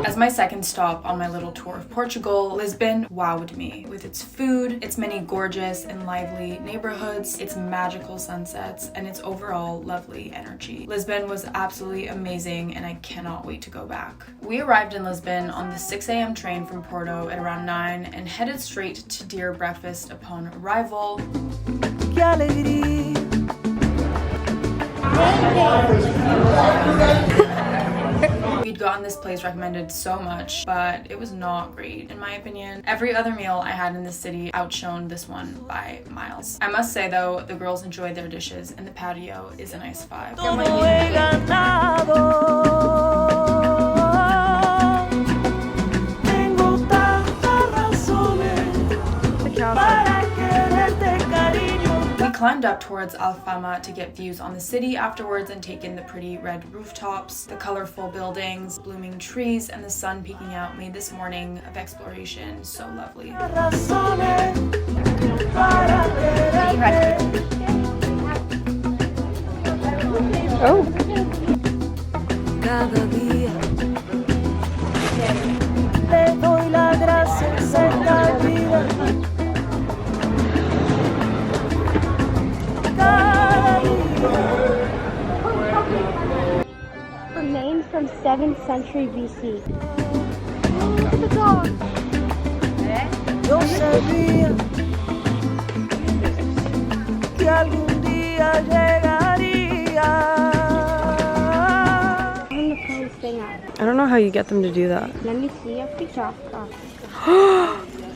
As my second stop on my little tour of Portugal, Lisbon wowed me with its food, its many gorgeous and lively neighborhoods, its magical sunsets, and its overall lovely energy. Lisbon was absolutely amazing and I cannot wait to go back. We arrived in Lisbon on the 6 a.m. train from Porto at around 9 and headed straight to deer breakfast upon arrival. We'd gotten this place recommended so much, but it was not great in my opinion. Every other meal I had in this city outshone this one by miles. I must say though, the girls enjoyed their dishes and the patio is a nice vibe. Climbed up towards Alfama to get views on the city afterwards and take in the pretty red rooftops, the colorful buildings, blooming trees, and the sun peeking out made this morning of exploration so lovely. Oh. Remains from 7th century BC. Look at the dog. I don't know how you get them to do that. Let me see a picture.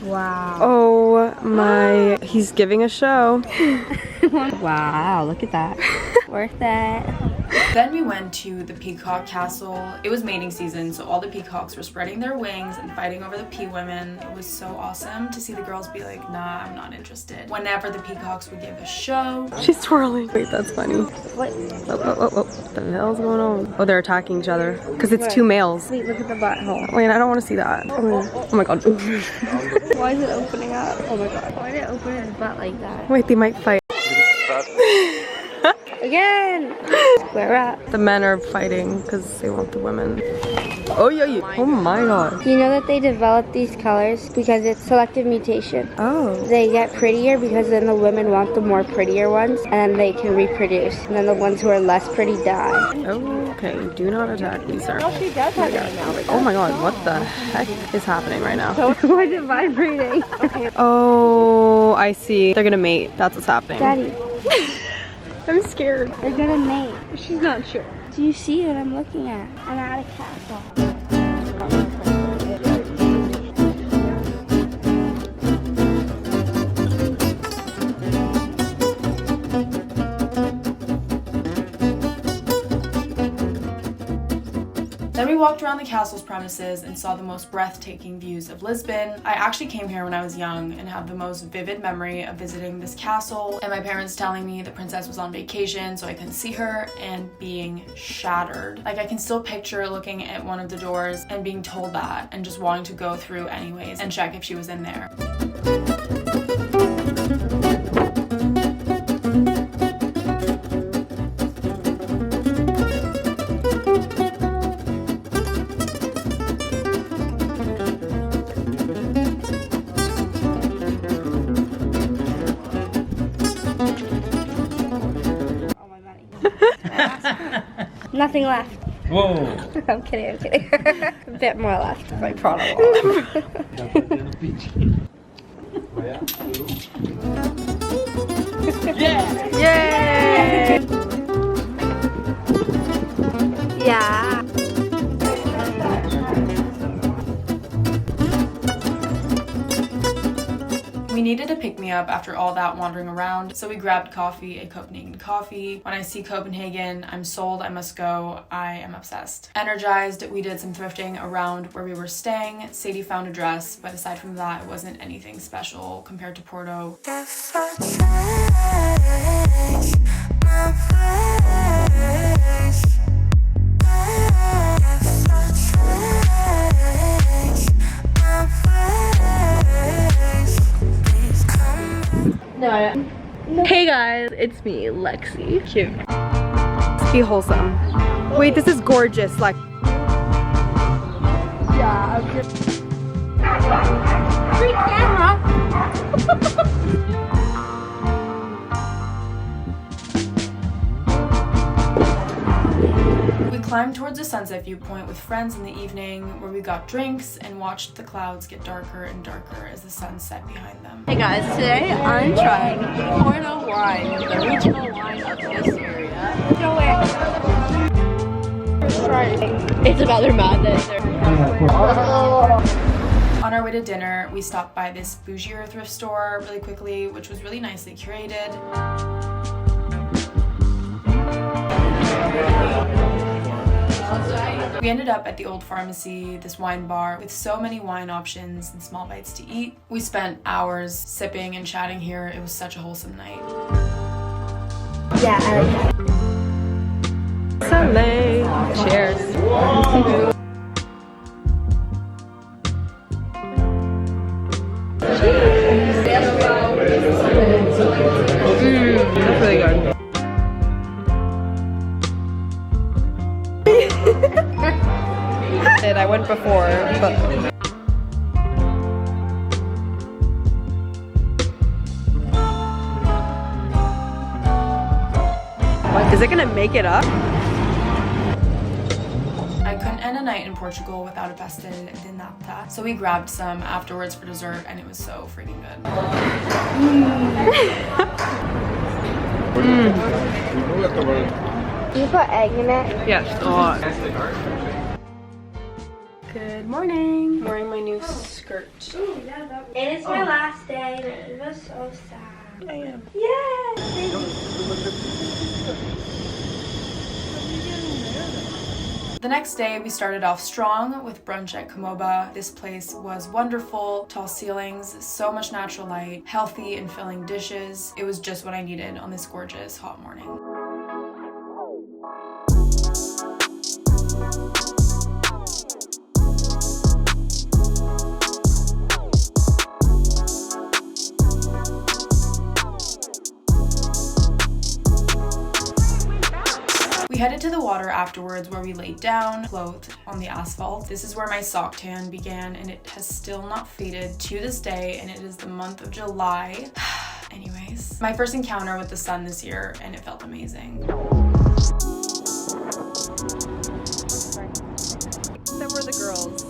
Wow. Oh my, he's giving a show. Wow, look at that. Worth it. Then we went to the peacock castle. It was mating season, so all the peacocks were spreading their wings and fighting over the pea women. It was so awesome to see the girls be like, nah, I'm not interested. Whenever the peacocks would give a show. She's twirling. Wait, that's funny. What? Oh. What the hell's going on? Oh, they're attacking each other. Because it's two males. Wait, look at the butthole. Wait, I don't want to see that. Oh my god. Why is it opening up? Oh my god. Why did it open his butt like that? Wait, they might fight. Again! Square up. The men are fighting because they want the women. Oh yeah. Oh my god. You know that they develop these colors because it's selective mutation. Oh. They get prettier because then the women want the more prettier ones and then they can reproduce. And then the ones who are less pretty die. Okay, do not attack me, sir. Oh, she does have it now. Oh my god, what the heck is happening right now? Why is it vibrating? Okay. Oh, I see. They're gonna mate. That's what's happening. Daddy. I'm scared. They're gonna mate. She's not sure. Do you see what I'm looking at? I'm at a castle. Then we walked around the castle's premises and saw the most breathtaking views of Lisbon. I actually came here when I was young and have the most vivid memory of visiting this castle and my parents telling me the princess was on vacation so I couldn't see her and being shattered. Like I can still picture looking at one of the doors and being told that and just wanting to go through anyways and check if she was in there. Nothing left. Whoa! I'm kidding. A bit more left. My Prada Yeah! Yay! Yeah. We needed a pick-me-up after all that wandering around, so we grabbed coffee at Copenhagen Coffee. When I see Copenhagen, I'm sold, I must go, I am obsessed. Energized, we did some thrifting around where we were staying. Sadie found a dress, but aside from that, it wasn't anything special compared to Porto. got it. Hey guys, it's me, Lexi. Cute. Be wholesome. Wait, this is gorgeous. Like, Yeah, okay. Free camera! We climbed towards a sunset viewpoint with friends in the evening where we got drinks and watched the clouds get darker and darker as the sun set behind them. hey guys, today I'm trying Porto wine, the regional wine of this area. It's about their madness. On our way to dinner, we stopped by this bougier thrift store really quickly, which was really nicely curated. We ended up at the Old Pharmacy, this wine bar with so many wine options and small bites to eat. We spent hours sipping and chatting here. It was such a wholesome night. Yeah, I like that. Soleil. Cheers. That's really good. I went before, but is it gonna make it up? I couldn't end a night in Portugal without a pastel de nata, so we grabbed some afterwards for dessert, and it was so freaking good. Do you put egg in it? Yes. Oh. Good morning. I'm wearing my new skirt. It is my last day. It was so sad. I am. Yeah. The next day, we started off strong with brunch at Komoba. This place was wonderful, tall ceilings, so much natural light, healthy and filling dishes. It was just what I needed on this gorgeous hot morning. We headed to the water afterwards where we laid down, clothed on the asphalt. This is where my sock tan began, and it has still not faded to this day, and it is the month of July. Anyways, my first encounter with the sun this year, and it felt amazing. That were the girls.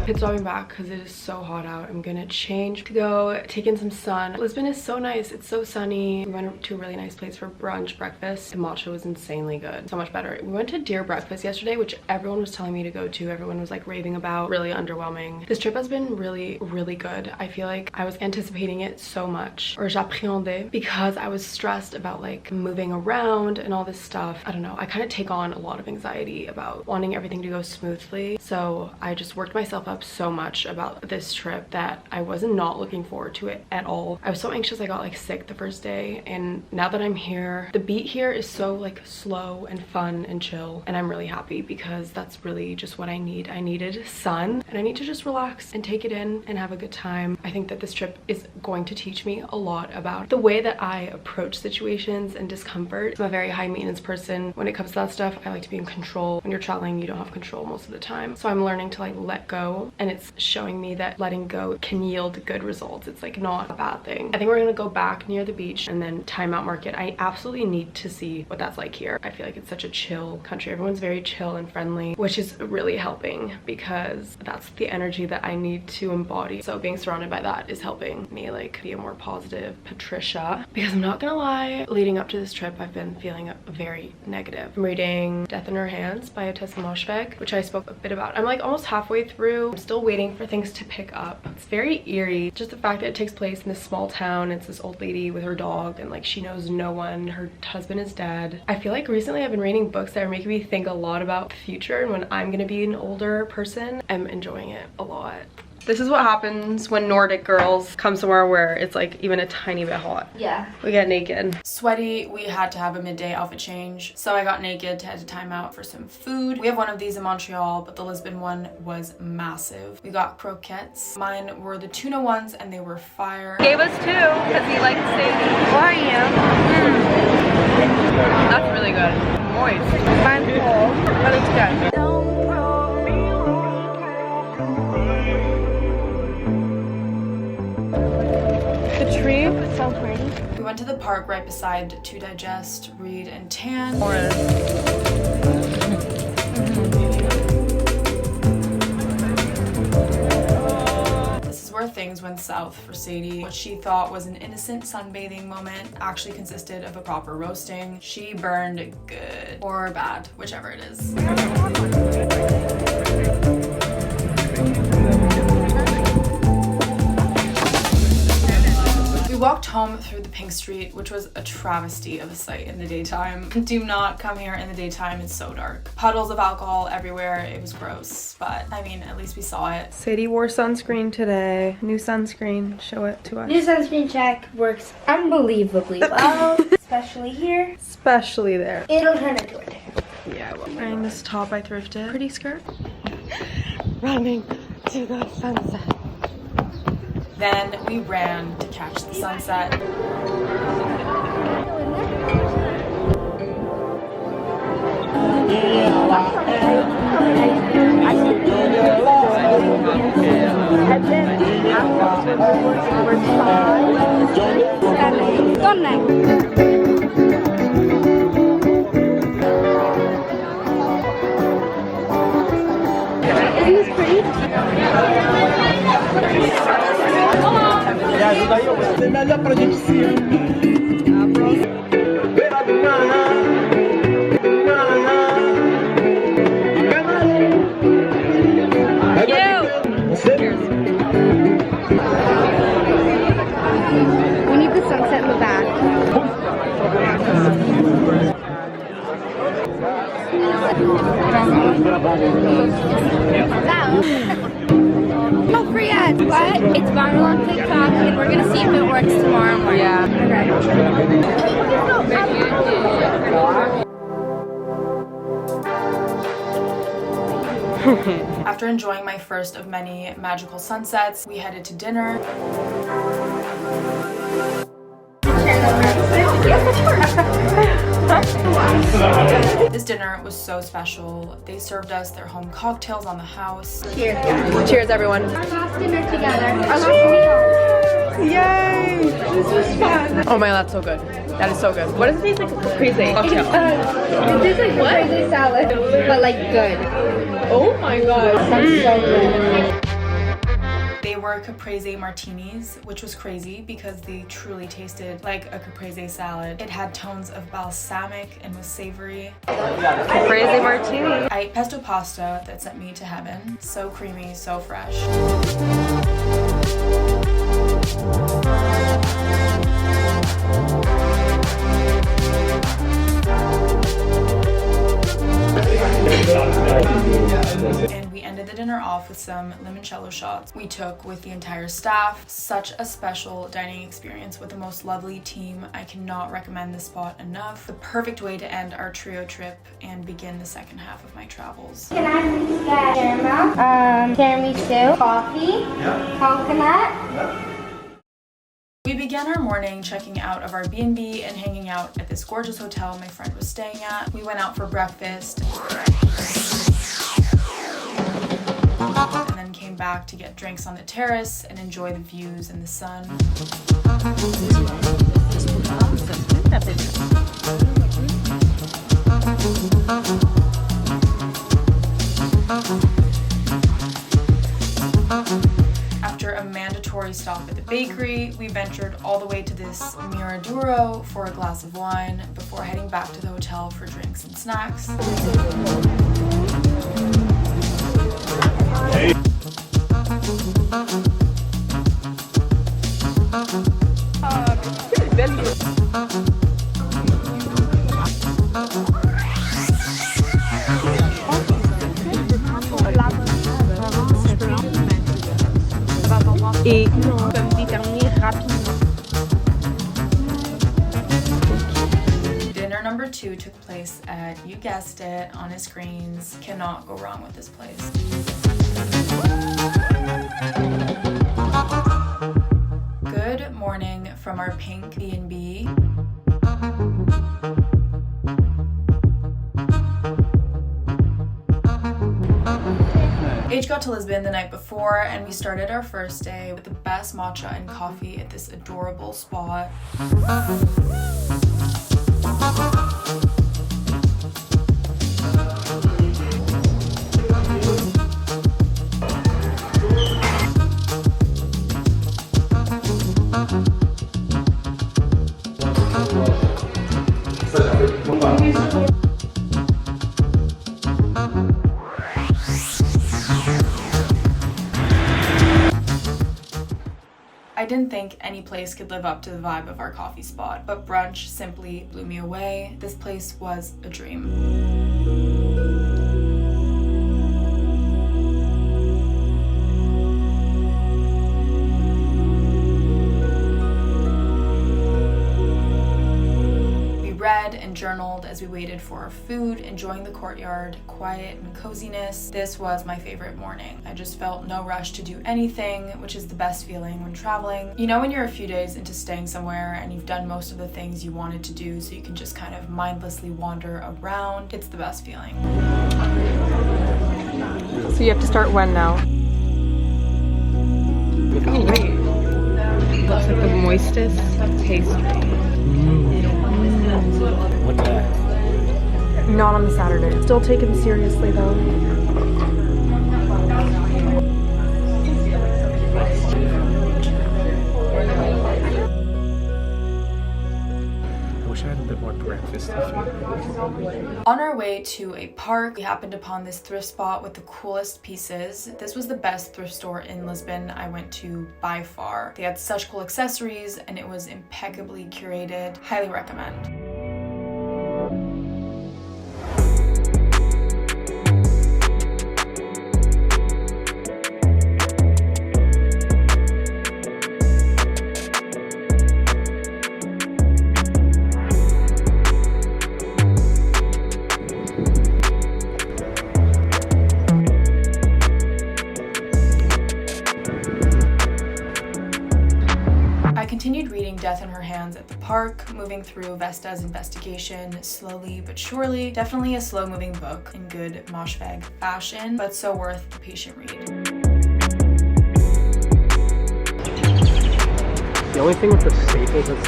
Pit stopping back because it is so hot out. I'm gonna change to go take in some sun. Lisbon is so nice. It's so sunny. We went to a really nice place for brunch, breakfast. The matcha was insanely good. So much better. We went to Deer Breakfast yesterday, which everyone was telling me to go to. Everyone was like raving about. Really underwhelming. This trip has been really, really good. I feel like I was anticipating it so much, or j'appréhendais, because I was stressed about like moving around and all this stuff. I don't know. I kind of take on a lot of anxiety about wanting everything to go smoothly. So I just worked myself up so much about this trip that I was not looking forward to it at all. I was so anxious. I got like sick the first day, and now that I'm here, the beat here is so like slow and fun and chill, and I'm really happy because that's really just what I need. I needed sun, and I need to just relax and take it in and have a good time. I think that this trip is going to teach me a lot about the way that I approach situations and discomfort. I'm a very high maintenance person. When it comes to that stuff, I like to be in control. When you're traveling, you don't have control most of the time. So I'm learning to like let go, and it's showing me that letting go can yield good results. It's like not a bad thing. I think we're gonna go back near the beach and then Time Out Market. I absolutely need to see what that's like here. I feel like it's such a chill country. Everyone's very chill and friendly, which is really helping because that's the energy that I need to embody. So being surrounded by that is helping me like be a more positive Patricia, because I'm not gonna lie, leading up to this trip I've been feeling very negative. I'm reading Death in Her Hands by Tessa Moshfegh, which I spoke a bit about. I'm like almost halfway through. I'm still waiting for things to pick up. It's very eerie. Just the fact that it takes place in this small town. It's this old lady with her dog, and like she knows no one. Her husband is dead. I feel like recently I've been reading books that are making me think a lot about the future and when I'm gonna be an older person. I'm enjoying it a lot. This is what happens when Nordic girls come somewhere where it's like even a tiny bit hot. Yeah. We get naked. Sweaty, we had to have a midday outfit change. So I got naked to head to time out for some food. We have one of these in Montreal, but the Lisbon one was massive. We got croquettes. Mine were the tuna ones and they were fire. Gave us 2 because he likes steak. Why are you? That's really good. Moist. I'm full, but it's good. The tree is so pretty. We went to the park right beside to digest, read, and tan. This is where things went south for Sadie. What she thought was an innocent sunbathing moment actually consisted of a proper roasting. She burned good or bad, whichever it is. We walked home through the Pink Street, which was a travesty of a sight in the daytime. Do not come here in the daytime, it's so dark. Puddles of alcohol everywhere, it was gross, but I mean, at least we saw it. Sadie wore sunscreen today. New sunscreen. Show it to us. New sunscreen check works unbelievably well, especially here. Especially there. It'll turn into a tan. Yeah, well, wearing this top I thrifted. Pretty skirt. Running to the sunset. Then we ran to catch the sunset. Isn't this pretty? Ajuda aí, você melhor pra gente sim. Beira do mar. We need the sunset in the back. Don't forget, but it's viral on TikTok and we're gonna see if it works tomorrow morning. Yeah. After enjoying my first of many magical sunsets, we headed to dinner. This dinner was so special. They served us their home cocktails on the house. Cheers. Cheers, everyone. Our last dinner together. Our last meal. Yay! This was fun. Oh my god, that's so good. That is so good. What does it taste like? Crazy. Cocktail. It tastes like crazy salad, but like good. Oh my god. That's so good. They were caprese martinis, which was crazy because they truly tasted like a caprese salad. It had tones of balsamic and was savory. Crazy martini. I ate pesto pasta that sent me to heaven. So creamy, so fresh. And we ended the dinner off with some limoncello shots we took with the entire staff. Such a special dining experience with the most lovely team. I cannot recommend this spot enough. The perfect way to end our trio trip and begin the second half of my travels. Can I please get caramel, tiramisu, coffee, coconut? We began our morning checking out of our B&B and hanging out at this gorgeous hotel my friend was staying at. We went out for breakfast and then came back to get drinks on the terrace and enjoy the views and the sun. After a mandatory stop at the bakery, we ventured all the way to this Miraduro for a glass of wine before heading back to the hotel for drinks and snacks. Et Non, comme déterminer rapidement. Dinner number 2 took place at, you guessed it, on his screens. Cannot go wrong with this place. Good morning from our pink B&B. H got to Lisbon the night before and we started our first day with the best matcha and coffee at this adorable spot. I didn't think any place could live up to the vibe of our coffee spot, but brunch simply blew me away. This place was a dream. Read and journaled as we waited for our food, enjoying the courtyard, quiet and coziness. This was my favorite morning. I just felt no rush to do anything, which is the best feeling when traveling. You know when you're a few days into staying somewhere and you've done most of the things you wanted to do, so you can just kind of mindlessly wander around? It's the best feeling. so you have to start when now? Oh wait. Looks like the moistest pastry. What's that? Not on the Saturday. Still take him seriously though. I wish I had a bit more breakfast. On our way to a park, we happened upon this thrift spot with the coolest pieces. This was the best thrift store in Lisbon I went to by far. They had such cool accessories and it was impeccably curated. Highly recommend. Continued reading Death in Her Hands at the park, moving through Vesta's investigation slowly but surely. Definitely a slow-moving book in good moshfag fashion, but so worth the patient read. The only thing with the staples is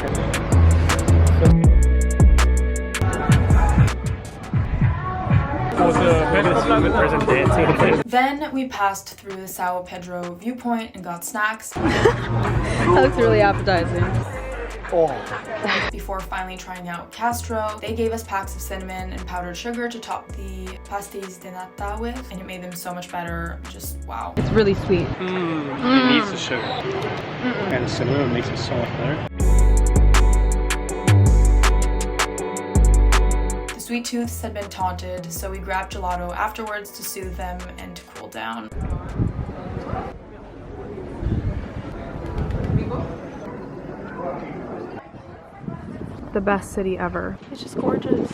Then we passed through the Sao Pedro viewpoint and got snacks. That looks really appetizing. Before finally trying out Castro. They gave us packs of cinnamon and powdered sugar to top the pastéis de nata with, and it made them so much better. Just wow. It's really sweet. It needs the sugar. And the cinnamon makes it so much better. Sweet tooths had been taunted, so we grabbed gelato afterwards to soothe them and to cool down. The best city ever. It's just gorgeous.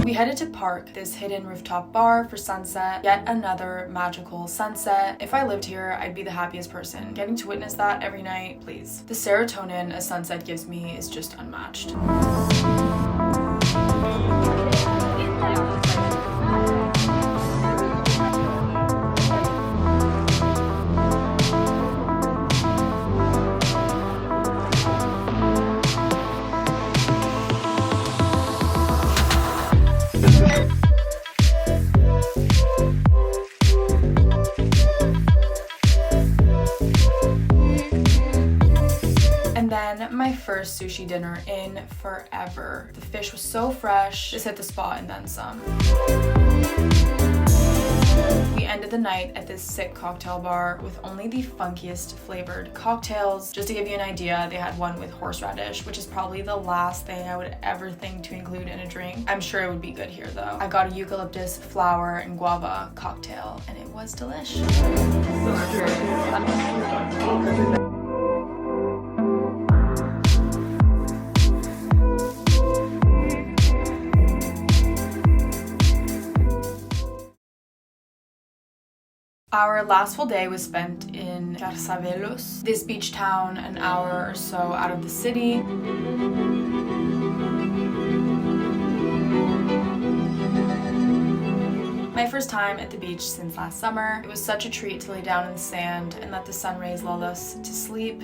We headed to Park, this hidden rooftop bar for sunset. Yet another magical sunset. If I lived here, I'd be the happiest person. Getting to witness that every night, please. The serotonin a sunset gives me is just unmatched. My first sushi dinner in forever. The fish was so fresh, just hit the spot and then some. We ended the night at this sick cocktail bar with only the funkiest flavored cocktails. Just to give you an idea, they had one with horseradish, which is probably the last thing I would ever think to include in a drink. I'm sure it would be good here though. I got a eucalyptus, flower, and guava cocktail, and it was delish. Our last full day was spent in Carcavelos, this beach town an hour or so out of the city. My first time at the beach since last summer. It was such a treat to lay down in the sand and let the sun rays lull us to sleep.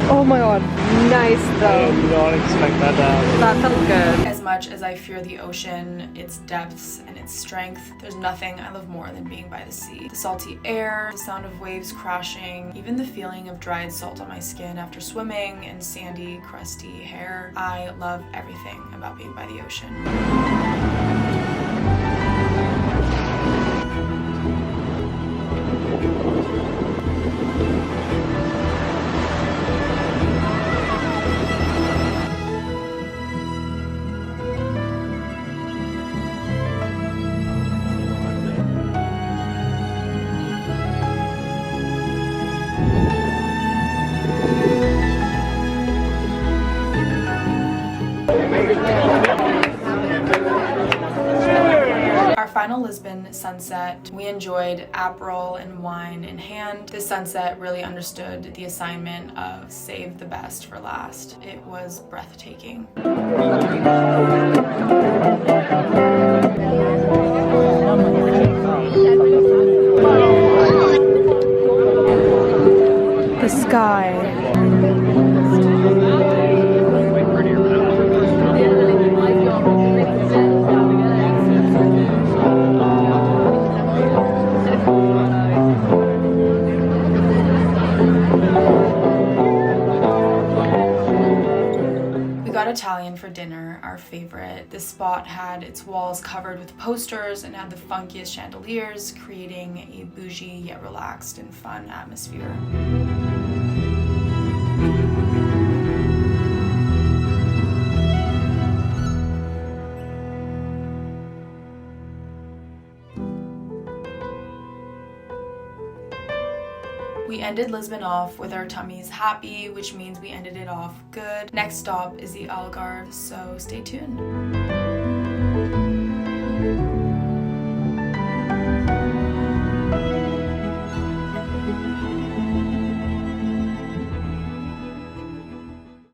Oh my god, nice though. I did not expect that to happen. That felt good. As much as I fear the ocean, its depths, and its strength, there's nothing I love more than being by the sea. The salty air, the sound of waves crashing, even the feeling of dried salt on my skin after swimming, and sandy, crusty hair. I love everything about being by the ocean. Our final Lisbon sunset, we enjoyed Aperol and wine in hand. This sunset really understood the assignment of save the best for last. It was breathtaking. The sky. Italian for dinner, our favorite. This spot had its walls covered with posters and had the funkiest chandeliers, creating a bougie yet relaxed and fun atmosphere. We ended Lisbon off with our tummies happy, which means we ended it off good. Next stop is the Algarve, so stay tuned.